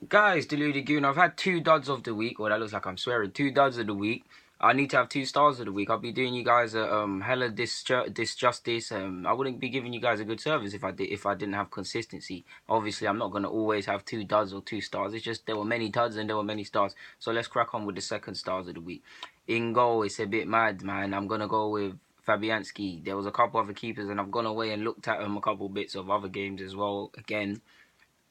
Guys, Deluded Goon, I've had 2 duds of the week. Well, that looks like I'm swearing. 2 duds of the week. I need to have 2 stars of the week. I'll be doing you guys a hella disjustice. I wouldn't be giving you guys a good service if I didn't have consistency. Obviously, I'm not gonna always have 2 duds or 2 stars. It's just there were many duds and there were many stars. So let's crack on with the second stars of the week. In goal, it's a bit mad, man. I'm gonna go with Fabianski. There was a couple other keepers, and I've gone away and looked at a couple bits of other games as well. Again.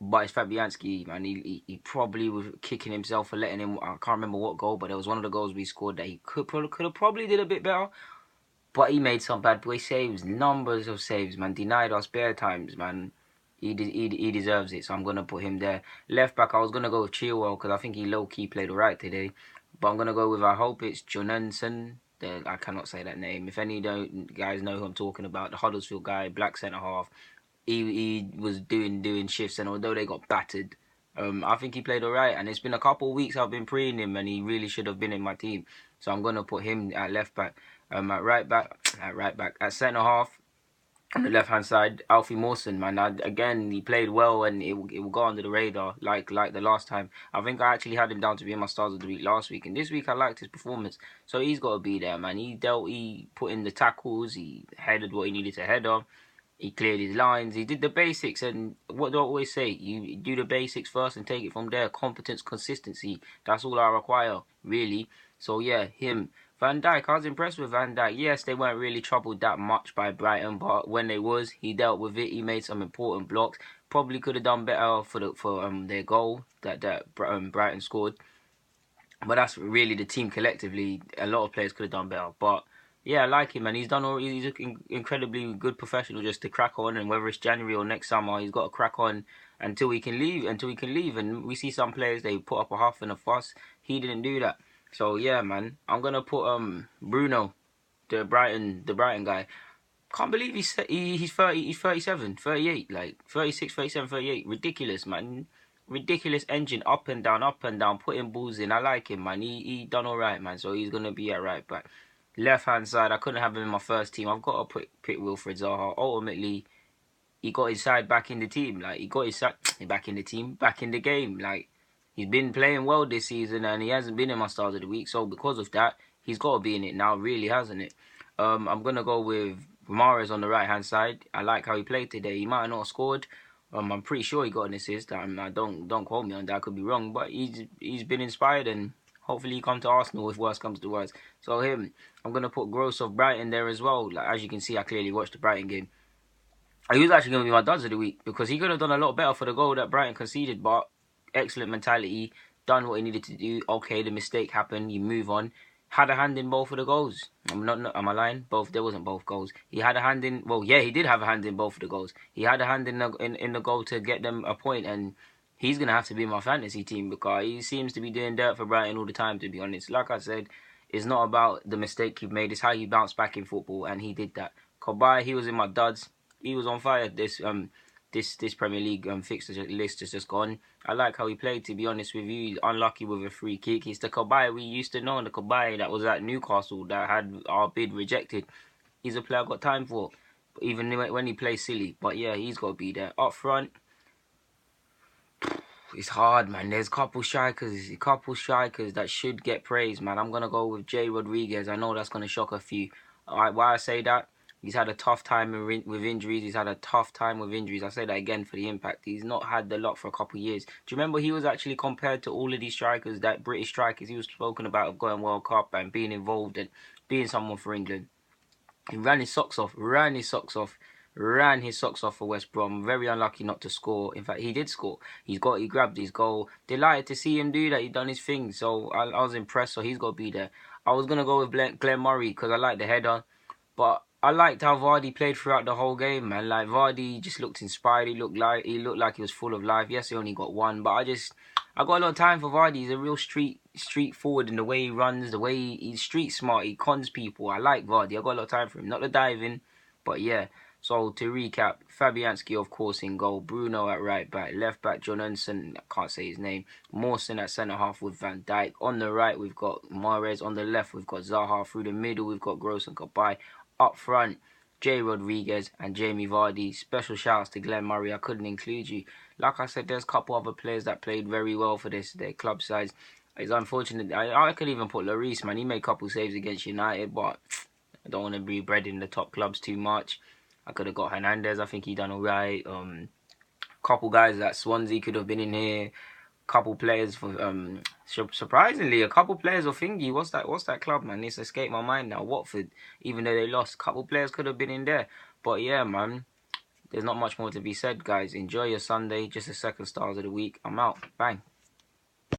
But it's Fabianski, man. He probably was kicking himself for letting him. I can't remember what goal, but it was one of the goals we scored that he could have probably did a bit better. But he made some bad boy saves, numbers of saves, man. Denied us bare times, man. He deserves it, so I'm gonna put him there. Left back, I was gonna go with Chilwell because I think he low key played alright today. But I'm gonna go with, I hope it's Jonensen. I cannot say that name. If any guys know who I'm talking about, the Huddersfield guy, black centre half. He was doing shifts, and although they got battered, I think he played alright. And it's been a couple of weeks I've been preying him, and he really should have been in my team. So I'm gonna put him at left back, at right back, at centre half. On the left hand side, Alfie Mawson, man. Again, he played well, and it will go under the radar like the last time. I think I actually had him down to be in my stars of the week last week, and this week I liked his performance. So he's got to be there, man. He put in the tackles, he headed what he needed to head on. He cleared his lines. He did the basics, and what do I always say? You do the basics first and take it from there. Competence, consistency. That's all I require, really. So yeah, him. Van Dijk, I was impressed with Van Dijk. Yes, they weren't really troubled that much by Brighton, but when they was, he dealt with it. He made some important blocks. Probably could have done better for their goal that Brighton scored. But that's really the team collectively. A lot of players could have done better, but yeah, I like him, and he's an incredibly good professional just to crack on. And whether it's January or next summer, he's got to crack on until he can leave. And we see some players, they put up a huff and a fuss. He didn't do that. So yeah, man, I'm gonna put Bruno, the Brighton guy. Can't believe he's 37, 38, like 36, 37, 38. Ridiculous, man. Ridiculous engine, up and down, putting balls in. I like him, man. He done all right, man. So he's gonna be at right back. Left hand side, I couldn't have him in my first team. I've got to pick Wilfried Zaha. Ultimately, he got his side back in the team. Like, he got his side back in the team, back in the game. Like, he's been playing well this season, and he hasn't been in my stars of the week. So because of that, he's got to be in it now, really, hasn't it? I'm gonna go with Mahrez on the right hand side. I like how he played today. He might not have scored. I'm pretty sure he got an assist. Don't quote me on that. I could be wrong, but he's been inspired, and hopefully he come to Arsenal if worse comes to worse. So him, I'm gonna put Gross of Brighton there as well. Like, as you can see, I clearly watched the Brighton game. He was actually gonna be my duds of the week because he could have done a lot better for the goal that Brighton conceded, but excellent mentality, done what he needed to do. Okay, the mistake happened. You move on. Had a hand in both of the goals. Am I lying? Both. There wasn't both goals. He had a hand in. Well, yeah, he did have a hand in both of the goals. He had a hand in the goal to get them a point, and he's gonna have to be my fantasy team because he seems to be doing dirt for Brighton all the time. To be honest, like I said, it's not about the mistake he made. It's how you bounce back in football, and he did that. Kobai, he was in my duds. He was on fire this Premier League fixture list has just gone. I like how he played, to be honest with you. He's unlucky with a free kick. He's the Kobai we used to know, and the Kobai that was at Newcastle that had our bid rejected. He's a player I've got time for, even when he plays silly. But yeah, he's got to be there. Up front, it's hard, man. There's a couple strikers that should get praise, man. I'm going to go with Jay Rodriguez. I know that's going to shock a few. Why I say that? He's had a tough time with injuries. I say that again for the impact. He's not had the lot for a couple of years. Do you remember he was actually compared to all of these strikers, that British strikers he was spoken about of going World Cup and being involved and being someone for England? He ran his socks off for West Brom. Very unlucky not to score. In fact, he did score. He grabbed his goal. Delighted to see him do that. He done his thing. So I was impressed. So he's got to be there. I was gonna go with Glenn Murray because I like the header, but I liked how Vardy played throughout the whole game, man. Like, Vardy just looked inspired. He looked like he was full of life. Yes, he only got one, but I got a lot of time for Vardy. He's a real street forward in the way he runs, the way he's street smart. He cons people. I like Vardy. I got a lot of time for him. Not the diving, but yeah. So to recap, Fabianski, of course, in goal. Bruno at right back. Left back, Jonensen, I can't say his name. Mawson at centre half with Van Dijk. On the right, we've got Mahrez. On the left, we've got Zaha. Through the middle, we've got Gross and Kobai. Up front, Jay Rodriguez and Jamie Vardy. Special shouts to Glenn Murray. I couldn't include you. like I said, there's a couple other players that played very well for their club sides. It's unfortunate. I could even put Lloris, man. He made a couple saves against United, but I don't want to be bred in the top clubs too much. I could have got Hernandez. I think he done alright. Couple guys at Swansea could have been in here. Couple players for surprisingly, a couple players of Thingy. What's that club, man? It's escaped my mind now. Watford, even though they lost, couple players could have been in there. But yeah, man, there's not much more to be said, guys. Enjoy your Sunday. Just the second stars of the week. I'm out. Bang.